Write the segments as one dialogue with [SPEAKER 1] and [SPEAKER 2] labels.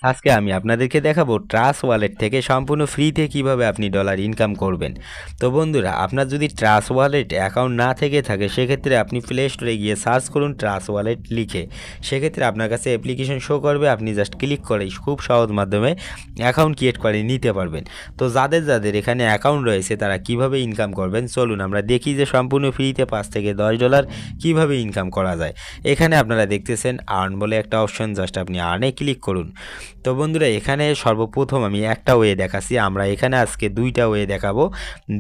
[SPEAKER 1] আজকে আমি আপনাদেরকে দেখাবো ট্রাস্ট ওয়ালেট থেকে সম্পূর্ণ ফ্রিতে কিভাবে আপনি ডলার ইনকাম করবেন। তো বন্ধুরা, আপনার যদি ট্রাস্ট ওয়ালেট অ্যাকাউন্ট না থেকে থাকে সেক্ষেত্রে আপনি প্লে স্টোরে গিয়ে সার্চ করুন ট্রাস্ট ওয়ালেট লিখে। সেক্ষেত্রে আপনার কাছে অ্যাপ্লিকেশন শো করবে, আপনি জাস্ট ক্লিক করে খুব সহজ মাধ্যমে অ্যাকাউন্ট ক্রিয়েট করে নিতে পারবেন। তো যাদের এখানে অ্যাকাউন্ট রয়েছে তারা কিভাবে ইনকাম করবেন চলুন আমরা দেখি যে সম্পূর্ণ ফ্রিতে 5 থেকে $10 কিভাবে ইনকাম করা যায়। এখানে আপনারা দেখতেছেন আর্ন বলে একটা অপশন, জাস্ট আপনি আর্নে ক্লিক করুন। তো বন্ধুরা, এখানে সর্বপ্রথম আমি একটা ওয়ে দেখাচ্ছি, আমরা এখানে আজকে দুইটা ওয়ে দেখাবো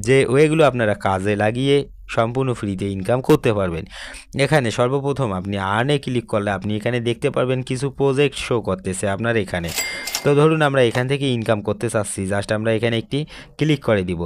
[SPEAKER 1] যে ওয়েগুলো আপনারা কাজে লাগিয়ে সম্পূর্ণ ফ্রিতে ইনকাম করতে পারবেন। এখানে সর্বপ্রথম আপনি আর্নে ক্লিক করলে আপনি এখানে দেখতে পারবেন কিছু প্রজেক্ট শো করতেছে আপনার এখানে। তো ধরুন আমরা এখান থেকে ইনকাম করতে চাচ্ছি, জাস্ট আমরা এখানে একটি ক্লিক করে দিব।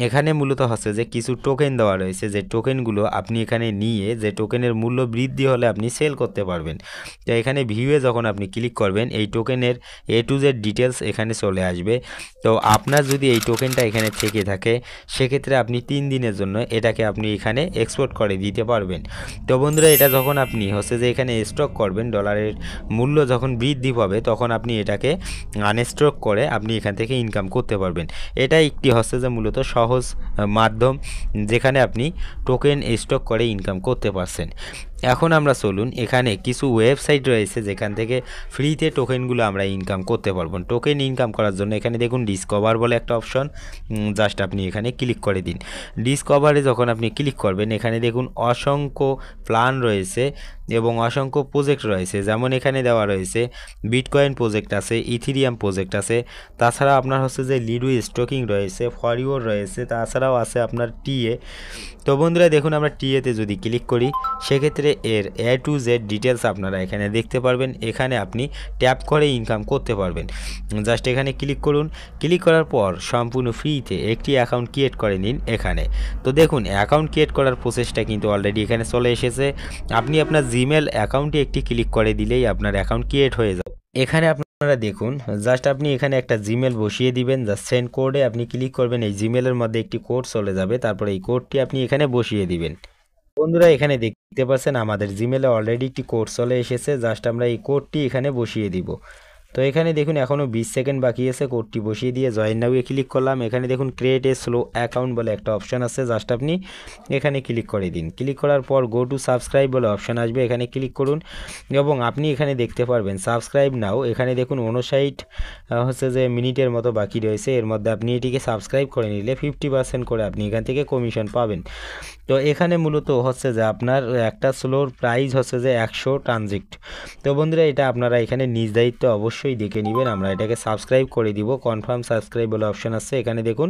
[SPEAKER 1] এখানে মূলত হচ্ছে যে কিছু টোকেন দেওয়া রয়েছে, যে টোকেনগুলো আপনি এখানে নিয়ে যে টোকেনের মূল্য বৃদ্ধি হলে আপনি সেল করতে পারবেন। তো এখানে ভিউয়ে যখন আপনি ক্লিক করবেন এই টোকেনের A to Z ডিটেলস এখানে চলে আসবে। তো আপনার যদি এই টোকেনটা এখানে থেকে থাকে সেক্ষেত্রে আপনি 3 দিনের জন্য এটাকে আপনি এখানে এক্সপোর্ট করে দিতে পারবেন। তো বন্ধুরা, এটা যখন আপনি হচ্ছে যে এখানে স্টক করবেন, ডলারের মূল্য যখন বৃদ্ধি পাবে তখন আপনি এটাকে আনস্টক করে আপনি এখান থেকে ইনকাম করতে পারবেন। এটা একটি হচ্ছে যে মূলত সহজ মাধ্যম যেখানে আপনি টোকেন স্টক করে ইনকাম করতে পারছেন। এখন আমরা চলুন, এখানে কিছু ওয়েবসাইট রয়েছে যেখান থেকে ফ্রিতে টোকেনগুলো আমরা ইনকাম করতে পারবো। টোকেন ইনকাম করার জন্য এখানে দেখুন ডিসকভার বলে একটা অপশন, জাস্ট আপনি এখানে ক্লিক করে দিন। ডিসকভারে যখন আপনি ক্লিক করবেন এখানে দেখুন অসংখ্য প্ল্যান রয়েছে এবং অসংখ্য প্রজেক্ট রয়েছে, যেমন এখানে দেওয়া রয়েছে বিটকয়েন প্রজেক্ট আছে, ইথিরিয়াম প্রজেক্ট আছে, তাছাড়া আপনার হচ্ছে যে লিডু স্টকিং রয়েছে, ফরিওর রয়েছে, তাছাড়াও আছে আপনার টিএ। তো বন্ধুরা দেখুন, আমরা টিএতে যদি ক্লিক করি সেক্ষেত্রে এর A to Z ডিটেলস আপনারা এখানে দেখতে পারবেন। এখানে আপনি ট্যাপ করে ইনকাম করতে পারবেন। জাস্ট এখানে ক্লিক করুন, ক্লিক করার পর সম্পূর্ণ ফ্রিতে একটি অ্যাকাউন্ট ক্রিয়েট করে নিন এখানে। তো দেখুন, অ্যাকাউন্ট ক্রিয়েট করার প্রসেসটা কিন্তু অলরেডি এখানে চলে এসেছে। আপনি আপনার জিমেল অ্যাকাউন্টে একটি ক্লিক করে দিলেই আপনার অ্যাকাউন্ট ক্রিয়েট হয়ে যাবে। এখানে আপনারা দেখুন, জাস্ট আপনি এখানে একটা জিমেল বসিয়ে দিবেন, জাস্ট সেন্ড কোডে আপনি ক্লিক করবেন, এই জিমেলের মধ্যে একটি কোড চলে যাবে, তারপরে এই কোডটি আপনি এখানে বসিয়ে দিবেন। বন্ধুরা, এখানে দেখতে পাচ্ছেন আমাদের জিমেলে অলরেডি একটি কোড চলে এসেছে, জাস্ট আমরা এই কোডটি এখানে বসিয়ে দিব। তো এখানে দেখুন এখনও 20 সেকেন্ড বাকি আছে, কোডটি বসিয়ে দিয়ে জয়েন নাও-এ ক্লিক করলাম। এখানে দেখুন ক্রিয়েট এ স্লো অ্যাকাউন্ট বলে একটা অপশন আছে, জাস্ট আপনি এখানে ক্লিক করে দিন। ক্লিক করার পর গো টু সাবস্ক্রাইব বলে অপশন আসবে, এখানে ক্লিক করুন এবং আপনি এখানে দেখতে পারবেন সাবস্ক্রাইব নাও। এখানে দেখুন 59 হচ্ছে যে মিনিটের মতো বাকি রয়েছে, এর মধ্যে আপনি এটিকে সাবস্ক্রাইব করে নিলে 50% করে আপনি এখান থেকে কমিশন পাবেন। তো এখানে মূলত হচ্ছে যে আপনার একটা স্লোর প্রাইস হচ্ছে যে 100 ট্রানজেক্ট। তো বন্ধুরা, এটা আপনারা এখানে নিজ দায়িত্বে অবশ্যই দেখে নেবেন। আমরা এটাকে সাবস্ক্রাইব করে দিব, কনফার্ম সাবস্ক্রাইব বলে অপশন আছে। এখানে দেখুন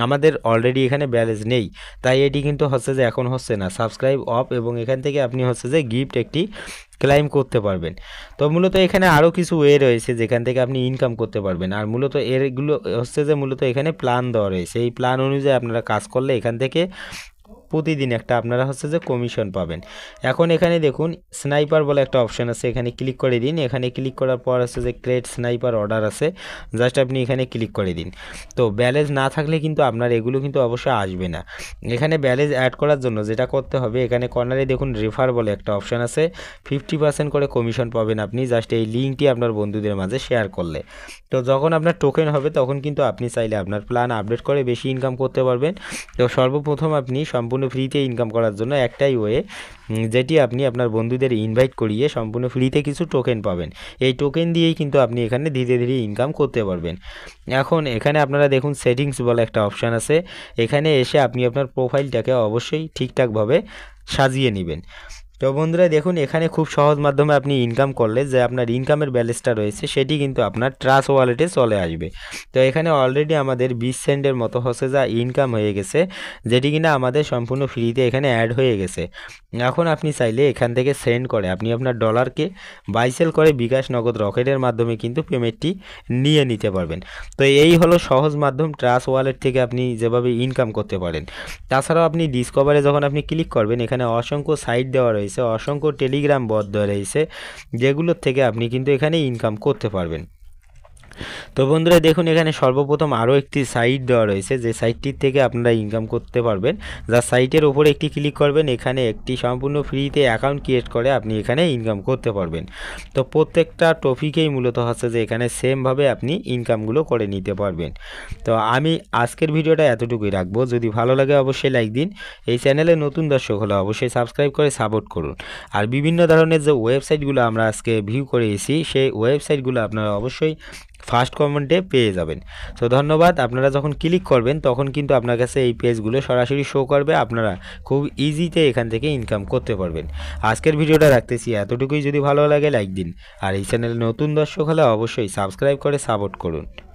[SPEAKER 1] আমাদের অলরেডি এখানে ব্যালেন্স নেই, তাই এটি কিন্তু হচ্ছে যে এখন হচ্ছে না, সাবস্ক্রাইব অফ, এবং এখান থেকে আপনি হচ্ছে যে গিফট একটি ক্লাইম করতে পারবেন। তো মূলত এখানে আরও কিছু ওয়ে রয়েছে যেখান থেকে আপনি ইনকাম করতে পারবেন, আর মূলত এগুলো হচ্ছে যে মূলত এখানে প্ল্যান দেওয়া রয়েছে। এই প্ল্যান অনুযায়ী আপনারা কাজ করলে এখান থেকে প্রতিদিন একটা আপনারা হচ্ছে যে কমিশন পাবেন। এখন এখানে দেখুন স্নাইপার বলে একটা অপশন আছে, এখানে ক্লিক করে দিন। এখানে ক্লিক করার পর হচ্ছে যে ক্রিয়েট স্নাইপার অর্ডার আছে, জাস্ট আপনি এখানে ক্লিক করে দিন। তো ব্যালেন্স না থাকলে কিন্তু আপনার এগুলো কিন্তু অবশ্যই আসবে না। এখানে ব্যালেন্স অ্যাড করার জন্য যেটা করতে হবে, এখানে কর্নারে দেখুন রেফার বলে একটা অপশন আছে, 50% করে কমিশন পাবেন আপনি জাস্ট এই লিঙ্কটি আপনার বন্ধুদের মাঝে শেয়ার করলে। তো যখন আপনার টোকেন হবে তখন কিন্তু আপনি চাইলে আপনার প্ল্যান আপডেট করে বেশি ইনকাম করতে পারবেন। তো সর্বপ্রথম আপনি সম্পূর্ণ ফ্রিতে ইনকাম করার জন্য একটাই ওয়ে, যেটি আপনি আপনার বন্ধুদের ইনভাইট করিয়ে সম্পূর্ণ ফ্রিতে কিছু টোকেন পাবেন। এই টোকেন দিয়েই কিন্তু আপনি এখানে ধীরে ধীরে ইনকাম করতে পারবেন। এখন এখানে আপনারা দেখুন সেটিংস বলে একটা অপশান আছে, এখানে এসে আপনি আপনার প্রোফাইলটাকে অবশ্যই ঠিকঠাকভাবে সাজিয়ে নেবেন। তো বন্ধুরা দেখুন, এখানে খুব সহজ মাধ্যমে আপনি ইনকাম করলে যে আপনার ইনকামের ব্যালেন্সটা রয়েছে সেটি কিন্তু আপনার ট্রাস্ট ওয়ালেটে চলে আসবে। তো এখানে অলরেডি আমাদের 20 সেন্টের মতো হচ্ছে যা ইনকাম হয়ে গেছে, যেটি কিনা আমাদের সম্পূর্ণ ফ্রিতে এখানে অ্যাড হয়ে গেছে। এখন আপনি চাইলে এখান থেকে সেন্ড করে আপনি আপনার ডলারকে বাই সেল করে বিকাশ, নগদ, রকেটের মাধ্যমে কিন্তু পেমেন্টটি নিয়ে নিতে পারবেন। তো এই হলো সহজ মাধ্যম ট্রাস্ট ওয়ালেট থেকে আপনি যেভাবে ইনকাম করতে পারেন। তাছাড়াও আপনি ডিসকভারে যখন আপনি ক্লিক করবেন এখানে অসংখ্য সাইট দেওয়া রয়েছে, অসংখ্য টেলিগ্রাম বট দেওয়া রয়েছে, যেগুলোর থেকে আপনি কিন্তু এখানে ইনকাম করতে পারবেন। তো বন্ধুরা দেখুন এখানে সর্বপ্রথম আরও একটি সাইট দেওয়া রয়েছে, যে সাইটটির থেকে আপনারা ইনকাম করতে পারবেন। যা সাইটের ওপরে একটি ক্লিক করবেন, এখানে একটি সম্পূর্ণ ফ্রিতে অ্যাকাউন্ট ক্রিয়েট করে আপনি এখানে ইনকাম করতে পারবেন। তো প্রত্যেকটা টপিকেই মূলত হচ্ছে যে এখানে সেমভাবে আপনি ইনকামগুলো করে নিতে পারবেন। তো আমি আজকের ভিডিওটা এতটুকুই রাখবো। যদি ভালো লাগে অবশ্যই লাইক দিন। এই চ্যানেলে নতুন দর্শক হলে অবশ্যই সাবস্ক্রাইব করে সাপোর্ট করুন। আর বিভিন্ন ধরনের যে ওয়েবসাইটগুলো আমরা আজকে ভিউ করেছি, সেই ওয়েবসাইটগুলো আপনারা অবশ্যই ফার্স্ট কমেন্টে পেয়ে যাবেন। তো ধন্যবাদ। আপনারা যখন ক্লিক করবেন তখন কিন্তু আপনার কাছে এই পেজগুলো সরাসরি শো করবে, আপনারা খুব ইজিতে এখান থেকে ইনকাম করতে পারবেন। আজকের ভিডিওটা রাখতেছি এতটুকুই। যদি ভালো লাগে লাইক দিন, আর এই চ্যানেলে নতুন দর্শক হলে অবশ্যই সাবস্ক্রাইব করে সাপোর্ট করুন।